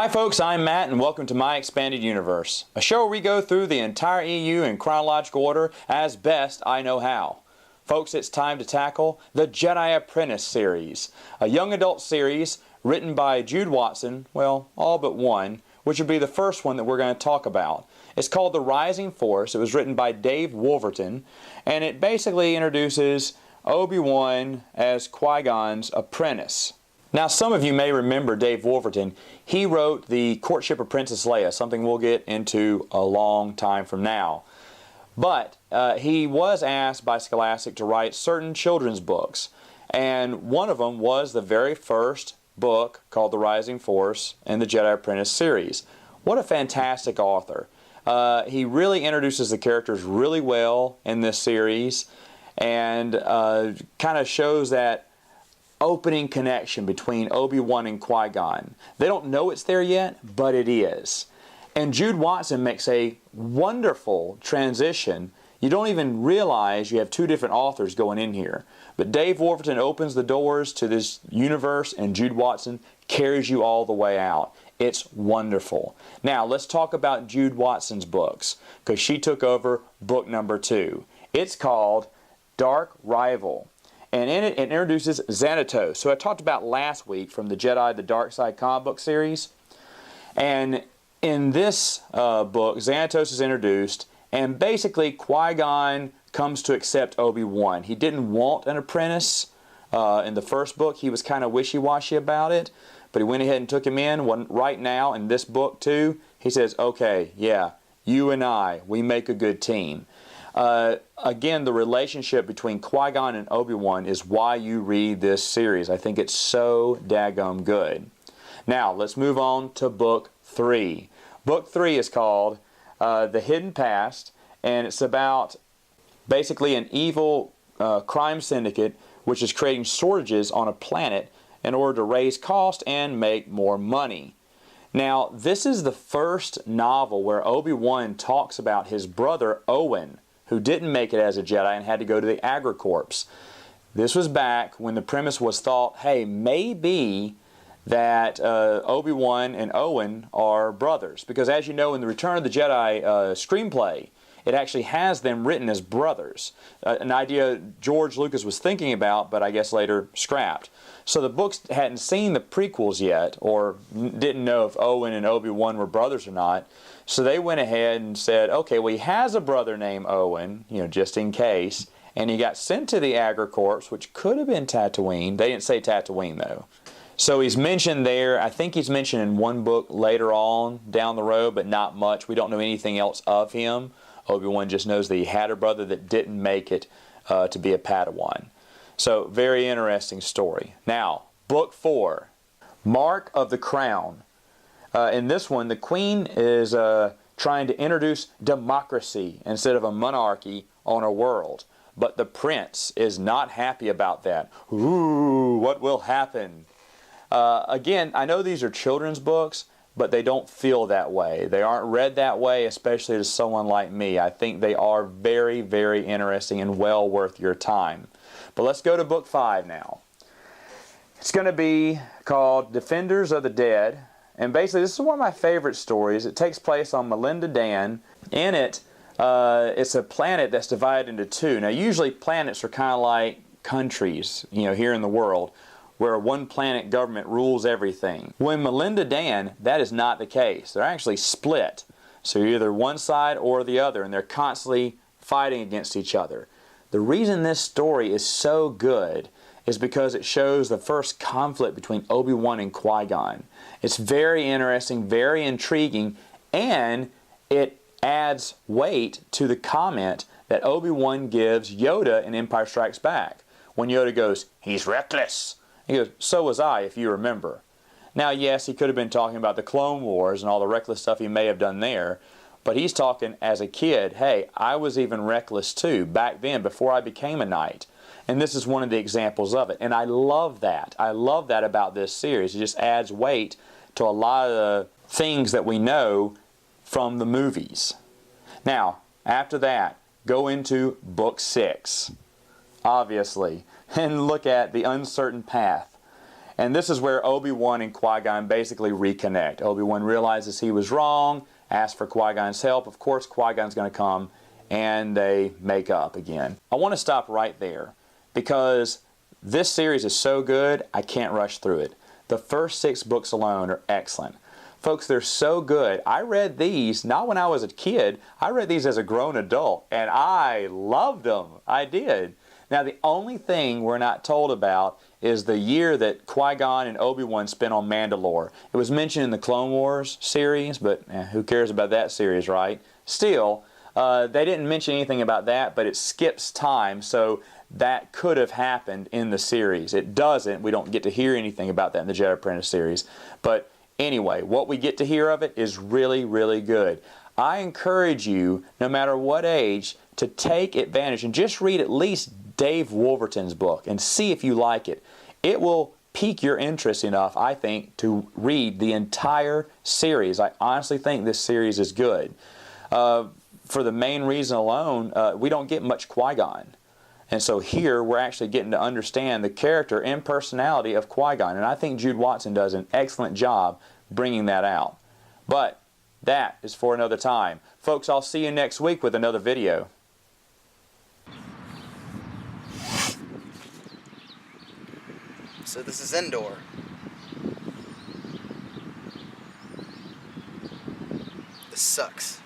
Hi folks, I'm Matt and welcome to My Expanded Universe, a show where we go through the entire EU in chronological order as best I know how. Folks, it's time to tackle the Jedi Apprentice series, a young adult series written by Jude Watson, well, all but one, which would be the first one that we're going to talk about. It's called The Rising Force. It was written by Dave Wolverton, and it basically introduces Obi-Wan as Qui-Gon's apprentice. Now, some of you may remember Dave Wolverton. He wrote The Courtship of Princess Leia, something we'll get into a long time from now. But he was asked by Scholastic to write certain children's books, and one of them was the very first book called The Rising Force in the Jedi Apprentice series. What a fantastic author. He really introduces the characters really well in this series and kind of shows that opening connection between Obi-Wan and Qui-Gon. They don't know it's there yet, but it is. And Jude Watson makes a wonderful transition. You don't even realize you have two different authors going in here. But Dave Wolverton opens the doors to this universe and Jude Watson carries you all the way out. It's wonderful. Now let's talk about Jude Watson's books, because she took over book number 2. It's called Dark Rival. And in it, it introduces Xanatos, so I talked about last week from the Jedi the Dark Side comic book series. And in this book, Xanatos is introduced, and basically Qui-Gon comes to accept Obi-Wan. He didn't want an apprentice in the first book. He was kind of wishy-washy about it, but he went ahead and took him in. Right now, in this book too, he says, okay, yeah, you and I, we make a good team. Again, the relationship between Qui-Gon and Obi-Wan is why you read this series. I think it's so daggum good. Now, let's move on to Book 3. Book 3 is called The Hidden Past, and it's about basically an evil crime syndicate which is creating shortages on a planet in order to raise cost and make more money. Now, this is the first novel where Obi-Wan talks about his brother Owen, who didn't make it as a Jedi and had to go to the Agricorps. This was back when the premise was thought, hey, maybe that Obi-Wan and Owen are brothers. Because as you know, in the Return of the Jedi screenplay, it actually has them written as brothers. An idea George Lucas was thinking about, but I guess later scrapped. So the books hadn't seen the prequels yet, or didn't know if Owen and Obi-Wan were brothers or not. So they went ahead and said, okay, well, he has a brother named Owen, just in case, and he got sent to the Agricorps, which could have been Tatooine. They didn't say Tatooine, though. So he's mentioned there. I think he's mentioned in one book later on down the road, but not much. We don't know anything else of him. Obi-Wan just knows that he had a brother that didn't make it to be a Padawan. So, very interesting story. Now, Book 4, Mark of the Crown. In this one, the Queen is trying to introduce democracy instead of a monarchy on her world. But the Prince is not happy about that. Ooh, what will happen? Again, I know these are children's books, but they don't feel that way. They aren't read that way, especially to someone like me. I think they are very, very interesting and well worth your time. But let's go to Book 5 now. It's going to be called Defenders of the Dead. And basically, this is one of my favorite stories. It takes place on Melinda Dan. In it, it's a planet that's divided into two. Now, usually planets are kind of like countries, here in the world, where one planet government rules everything. Well, in Melinda Dan, that is not the case. They're actually split. So you're either one side or the other, and they're constantly fighting against each other. The reason this story is so good is because it shows the first conflict between Obi-Wan and Qui-Gon. It's very interesting, very intriguing, and it adds weight to the comment that Obi-Wan gives Yoda in Empire Strikes Back. When Yoda goes, "He's reckless." He goes, "So was I, if you remember." Now, yes, he could have been talking about the Clone Wars and all the reckless stuff he may have done there, but he's talking as a kid, hey, I was even reckless too, back then, before I became a knight. And this is one of the examples of it. And I love that. I love that about this series. It just adds weight to a lot of the things that we know from the movies. Now, after that, go into Book 6, obviously, and look at The Uncertain Path. And this is where Obi-Wan and Qui-Gon basically reconnect. Obi-Wan realizes he was wrong, asks for Qui-Gon's help. Of course, Qui-Gon's going to come, and they make up again. I want to stop right there because this series is so good, I can't rush through it. The first 6 books alone are excellent. Folks, they're so good. I read these, not when I was a kid, I read these as a grown adult, and I loved them. I did. Now, the only thing we're not told about is the year that Qui-Gon and Obi-Wan spent on Mandalore. It was mentioned in the Clone Wars series, but who cares about that series, right? Still, they didn't mention anything about that, but it skips time, so that could have happened in the series. It doesn't. We don't get to hear anything about that in the Jedi Apprentice series. But anyway, what we get to hear of it is really, really good. I encourage you, no matter what age, to take advantage and just read at least Dave Wolverton's book and see if you like it. It will pique your interest enough, I think, to read the entire series. I honestly think this series is good. For the main reason alone, we don't get much Qui-Gon. And so here we're actually getting to understand the character and personality of Qui-Gon. And I think Jude Watson does an excellent job bringing that out. But that is for another time. Folks, I'll see you next week with another video. So this is Endor. This sucks.